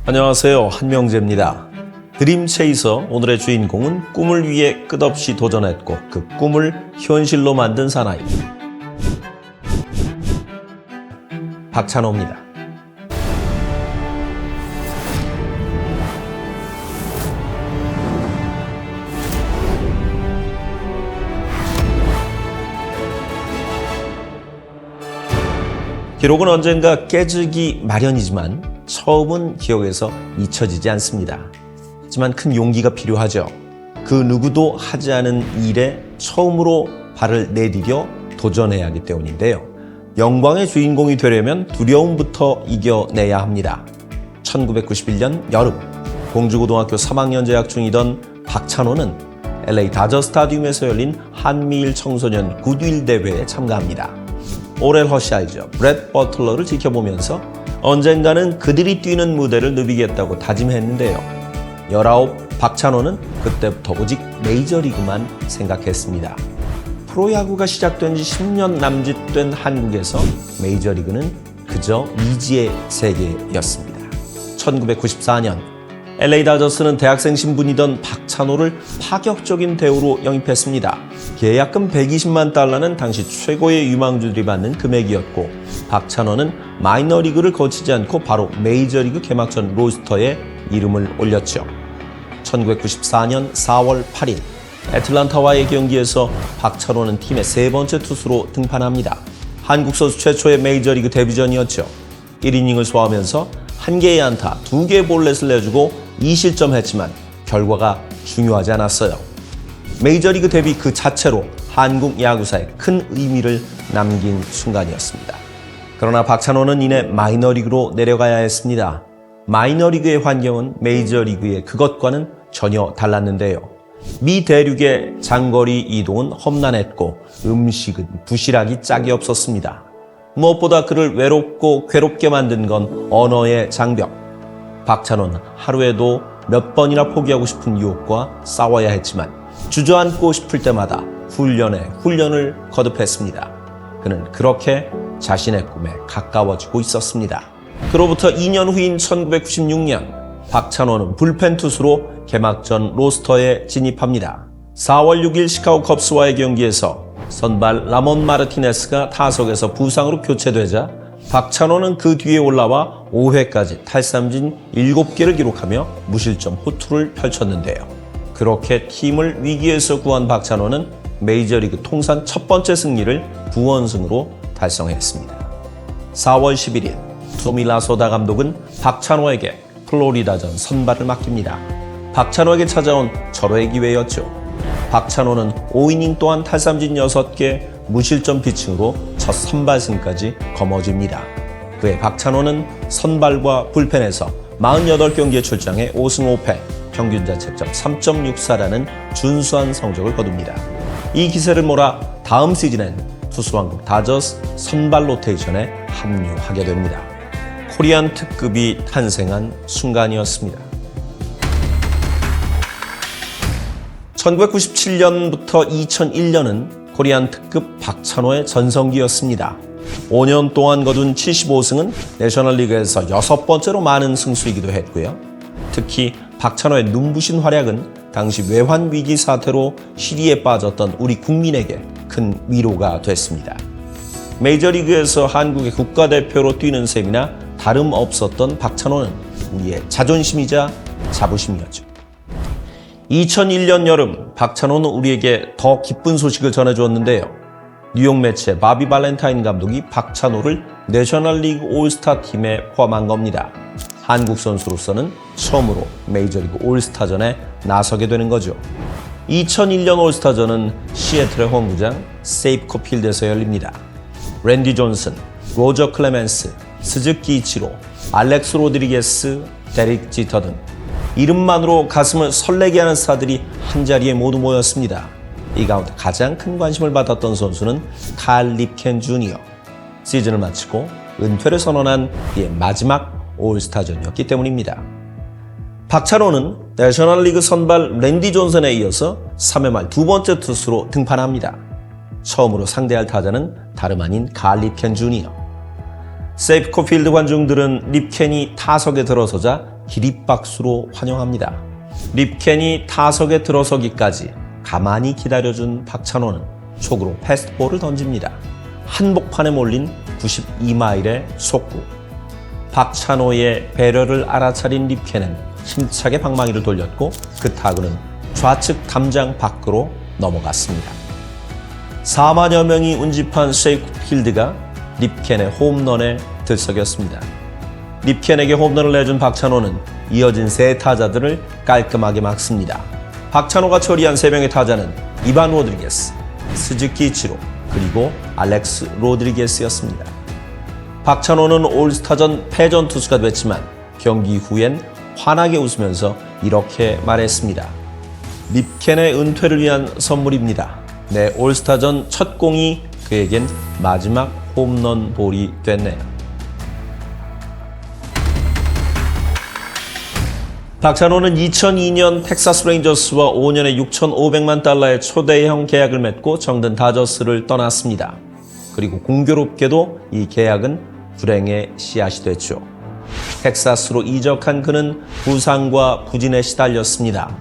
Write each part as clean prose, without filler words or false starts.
안녕하세요, 한명재입니다. 드림체이서 오늘의 주인공은 꿈을 위해 끝없이 도전했고 그 꿈을 현실로 만든 사나이 박찬호입니다. 기록은 언젠가 깨지기 마련이지만 처음은 기억에서 잊혀지지 않습니다. 하지만 큰 용기가 필요하죠. 그 누구도 하지 않은 일에 처음으로 발을 내디뎌 도전해야 하기 때문인데요. 영광의 주인공이 되려면 두려움부터 이겨내야 합니다. 1991년 여름 공주고등학교 3학년 재학 중이던 박찬호는 LA 다저 스타디움에서 열린 한미일 청소년 굿윌 대회에 참가합니다. 오렐 허샤이저, 브렛 버틀러를 지켜보면서 언젠가는 그들이 뛰는 무대를 누비겠다고 다짐했는데요. 19 박찬호는 그때부터 오직 메이저리그만 생각했습니다. 프로야구가 시작된 지 10년 남짓된 한국에서 메이저리그는 그저 미지의 세계였습니다. 1994년 LA 다저스는 대학생 신분이던 박찬호를 파격적인 대우로 영입했습니다. 계약금 120만 달러는 당시 최고의 유망주들이 받는 금액이었고 박찬호는 마이너리그를 거치지 않고 바로 메이저리그 개막전 로스터에 이름을 올렸죠. 1994년 4월 8일 애틀란타와의 경기에서 박찬호는 팀의 세 번째 투수로 등판합니다. 한국 선수 최초의 메이저리그 데뷔전이었죠. 1이닝을 소화하면서 1개의 안타, 2개의 볼넷을 내주고 2실점했지만 결과가 중요하지 않았어요. 메이저리그 데뷔 그 자체로 한국 야구사에 큰 의미를 남긴 순간이었습니다. 그러나 박찬호는 이내 마이너리그로 내려가야 했습니다. 마이너리그의 환경은 메이저리그의 그것과는 전혀 달랐는데요. 미 대륙의 장거리 이동은 험난했고 음식은 부실하기 짝이 없었습니다. 무엇보다 그를 외롭고 괴롭게 만든 건 언어의 장벽. 박찬호는 하루에도 몇 번이나 포기하고 싶은 유혹과 싸워야 했지만 주저앉고 싶을 때마다 훈련에 훈련을 거듭했습니다. 그는 그렇게 자신의 꿈에 가까워지고 있었습니다. 그로부터 2년 후인 1996년 박찬호는 불펜 투수로 개막전 로스터에 진입합니다. 4월 6일 시카고 컵스와의 경기에서 선발 라몬 마르티네스가 타석에서 부상으로 교체되자 박찬호는 그 뒤에 올라와 5회까지 탈삼진 7개를 기록하며 무실점 호투를 펼쳤는데요. 그렇게 팀을 위기에서 구한 박찬호는 메이저리그 통산 첫 번째 승리를 9원승으로 달성했습니다. 4월 11일 토미 라소다 감독은 박찬호에게 플로리다전 선발을 맡깁니다. 박찬호에게 찾아온 절호의 기회였죠. 박찬호는 5이닝 동안 탈삼진 6개, 무실점 피칭으로 첫 선발승까지 거머쥡니다. 그해 박찬호는 선발과 불펜에서 48경기에 출장해 5승 5패, 평균 자책점 3.64라는 준수한 성적을 거둡니다. 이 기세를 몰아 다음 시즌엔 투수왕국 다저스 선발 로테이션에 합류하게 됩니다. 코리안 특급이 탄생한 순간이었습니다. 1997년부터 2001년은 코리안 특급 박찬호의 전성기였습니다. 5년 동안 거둔 75승은 내셔널리그에서 6번째로 많은 승수이기도 했고요. 특히 박찬호의 눈부신 활약은 당시 외환위기 사태로 시리에 빠졌던 우리 국민에게 큰 위로가 됐습니다. 메이저리그에서 한국의 국가대표로 뛰는 셈이나 다름없었던 박찬호는 우리의 자존심이자 자부심이었죠. 2001년 여름 박찬호는 우리에게 더 기쁜 소식을 전해주었는데요. 뉴욕 매체 바비 발렌타인 감독이 박찬호를 내셔널리그 올스타 팀에 포함한 겁니다. 한국 선수로서는 처음으로 메이저리그 올스타전에 나서게 되는 거죠. 2001년 올스타전은 시애틀의 홈구장 세이프코 필드에서 열립니다. 랜디 존슨, 로저 클레멘스, 스즈키 이치로, 알렉스 로드리게스, 데릭 지터 등 이름만으로 가슴을 설레게 하는 스타들이 한자리에 모두 모였습니다. 이 가운데 가장 큰 관심을 받았던 선수는 칼 립켄 주니어. 시즌을 마치고 은퇴를 선언한 그의 마지막 올스타전이었기 때문입니다. 박찬호는 내셔널리그 선발 랜디 존슨에 이어서 3회 말 두 번째 투수로 등판합니다. 처음으로 상대할 타자는 다름 아닌 칼 립켄 주니어. 세이프코 필드 관중들은 립켄이 타석에 들어서자 기립박수로 환영합니다. 립켄이 타석에 들어서기까지 가만히 기다려준 박찬호는 촉으로 패스트볼을 던집니다. 한복판에 몰린 92마일의 속구. 박찬호의 배려를 알아차린 립켄은 힘차게 방망이를 돌렸고 그 타구는 좌측 담장 밖으로 넘어갔습니다. 4만여 명이 운집한 세이프필드가 립켄의 홈런에 들썩였습니다. 립켄에게 홈런을 내준 박찬호는 이어진 세 타자들을 깔끔하게 막습니다. 박찬호가 처리한 3명의 타자는 이반 로드리게스, 스즈키 이치로, 그리고 알렉스 로드리게스였습니다. 박찬호는 올스타전 패전 투수가 됐지만 경기 후엔 환하게 웃으면서 이렇게 말했습니다. 립켄의 은퇴를 위한 선물입니다. 내 올스타전 첫 공이 그에겐 마지막 홈런 볼이 됐네요. 박찬호는 2002년 텍사스 레인저스와 5년에 6,500만 달러의 초대형 계약을 맺고 정든 다저스를 떠났습니다. 그리고 공교롭게도 이 계약은 불행의 씨앗이 됐죠. 텍사스로 이적한 그는 부상과 부진에 시달렸습니다.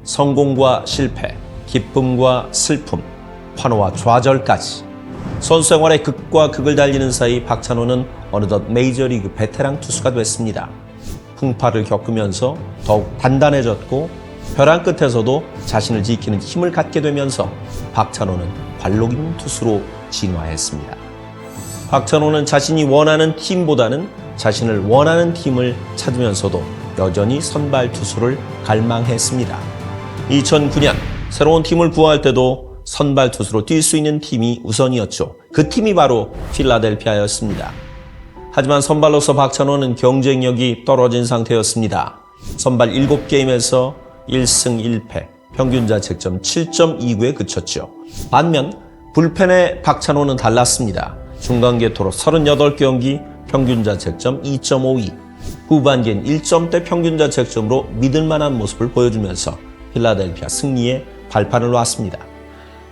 성공과 실패, 기쁨과 슬픔, 환호와 좌절까지. 선수 생활의 극과 극을 달리는 사이 박찬호는 어느덧 메이저리그 베테랑 투수가 됐습니다. 풍파를 겪으면서 더욱 단단해졌고 벼랑 끝에서도 자신을 지키는 힘을 갖게 되면서 박찬호는 관록 있는 투수로 진화했습니다. 박찬호는 자신이 원하는 팀보다는 자신을 원하는 팀을 찾으면서도 여전히 선발 투수를 갈망했습니다. 2009년 새로운 팀을 구할 때도 선발 투수로 뛸 수 있는 팀이 우선이었죠. 그 팀이 바로 필라델피아였습니다. 하지만 선발로서 박찬호는 경쟁력이 떨어진 상태였습니다. 선발 7게임에서 1승 1패, 평균 자책점 7.29에 그쳤죠. 반면 불펜의 박찬호는 달랐습니다. 중간계토로 38경기, 평균 자책점 2.52, 후반기엔 1점대 평균 자책점으로 믿을만한 모습을 보여주면서 필라델피아 승리에 발판을 놨습니다.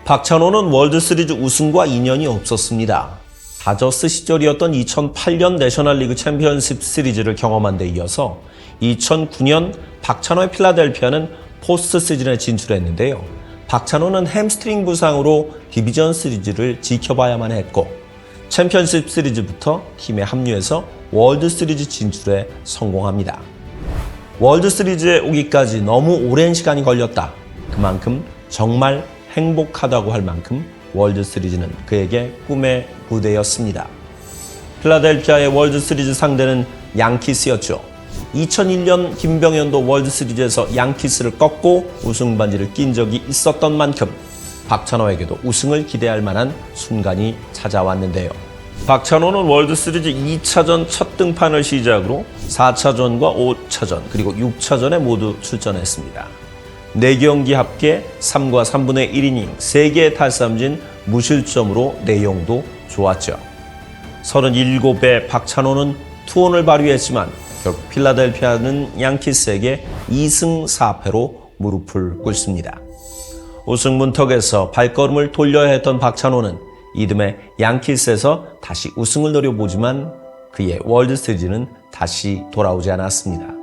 박찬호는 월드시리즈 우승과 인연이 없었습니다. 다저스 시절이었던 2008년 내셔널리그 챔피언십 시리즈를 경험한 데 이어서 2009년 박찬호의 필라델피아는 포스트 시즌에 진출했는데요. 박찬호는 햄스트링 부상으로 디비전 시리즈를 지켜봐야만 했고 챔피언십 시리즈부터 팀에 합류해서 월드 시리즈 진출에 성공합니다. 월드 시리즈에 오기까지 너무 오랜 시간이 걸렸다. 그만큼 정말 행복하다고 할 만큼 월드 시리즈는 그에게 꿈의 무대였습니다. 필라델피아의 월드 시리즈 상대는 양키스였죠. 2001년 김병현도 월드 시리즈에서 양키스를 꺾고 우승 반지를 낀 적이 있었던 만큼 박찬호에게도 우승을 기대할 만한 순간이 찾아왔는데요. 박찬호는 월드 시리즈 2차전 첫 등판을 시작으로 4차전과 5차전 그리고 6차전에 모두 출전했습니다. 4경기 합계 3과 3분의 1이닝 3개의 탈삼진 무실점으로 내용도 좋았죠. 37의 박찬호는 투혼을 발휘했지만 결국 필라델피아는 양키스에게 2승 4패로 무릎을 꿇습니다. 우승 문턱에서 발걸음을 돌려야 했던 박찬호는 이듬해 양키스에서 다시 우승을 노려보지만 그의 월드 시리즈는 다시 돌아오지 않았습니다.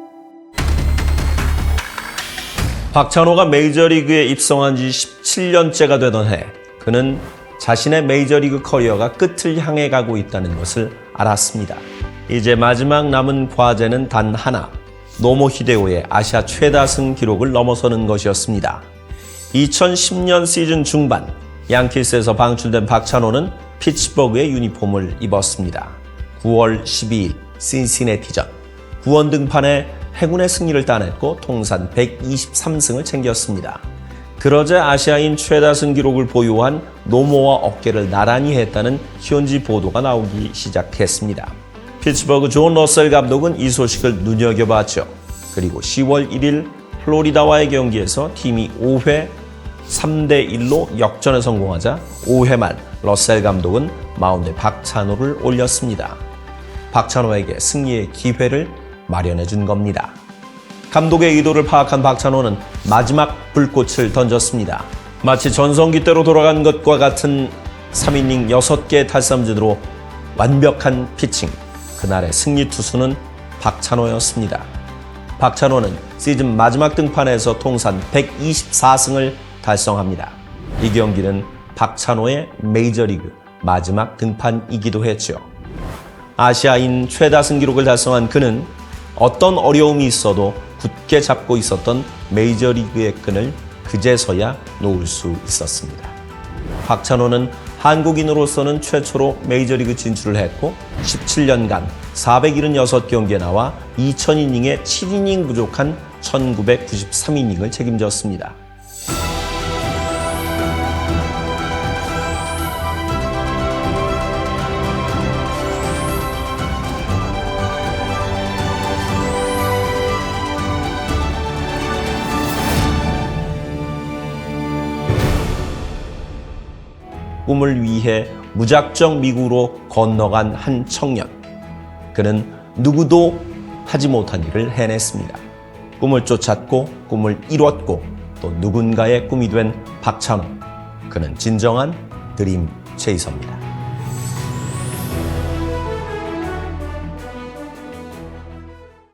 박찬호가 메이저리그에 입성한 지 17년째가 되던 해 그는 자신의 메이저리그 커리어가 끝을 향해 가고 있다는 것을 알았습니다. 이제 마지막 남은 과제는 단 하나, 노모 히데오의 아시아 최다승 기록을 넘어서는 것이었습니다. 2010년 시즌 중반 양키스에서 방출된 박찬호는 피츠버그의 유니폼을 입었습니다. 9월 12일 신시내티전 9원 등판에 해군의 승리를 따냈고 통산 123승을 챙겼습니다. 그러자 아시아인 최다승 기록을 보유한 노모와 어깨를 나란히 했다는 현지 보도가 나오기 시작했습니다. 피츠버그 존 러셀 감독은 이 소식을 눈여겨봤죠. 그리고 10월 1일 플로리다와의 경기에서 팀이 5회 3대1로 역전에 성공하자 5회 말 러셀 감독은 마운드에 박찬호를 올렸습니다. 박찬호에게 승리의 기회를 마련해 준 겁니다. 감독의 의도를 파악한 박찬호는 마지막 불꽃을 던졌습니다. 마치 전성기 때로 돌아간 것과 같은 3이닝 6개의 탈삼진으로 완벽한 피칭. 그날의 승리 투수는 박찬호였습니다. 박찬호는 시즌 마지막 등판에서 통산 124승을 달성합니다. 이 경기는 박찬호의 메이저리그 마지막 등판이기도 했죠. 아시아인 최다승 기록을 달성한 그는 어떤 어려움이 있어도 굳게 잡고 있었던 메이저리그의 끈을 그제서야 놓을 수 있었습니다. 박찬호는 한국인으로서는 최초로 메이저리그 진출을 했고 17년간 476경기에 나와 2000이닝에 7이닝 부족한 1993이닝을 책임졌습니다. 꿈을 위해 무작정 미국으로 건너간 한 청년. 그는 누구도 하지 못한 일을 해냈습니다. 꿈을 쫓았고 꿈을 이뤘고 또 누군가의 꿈이 된 박찬호. 그는 진정한 드림 체이서입니다.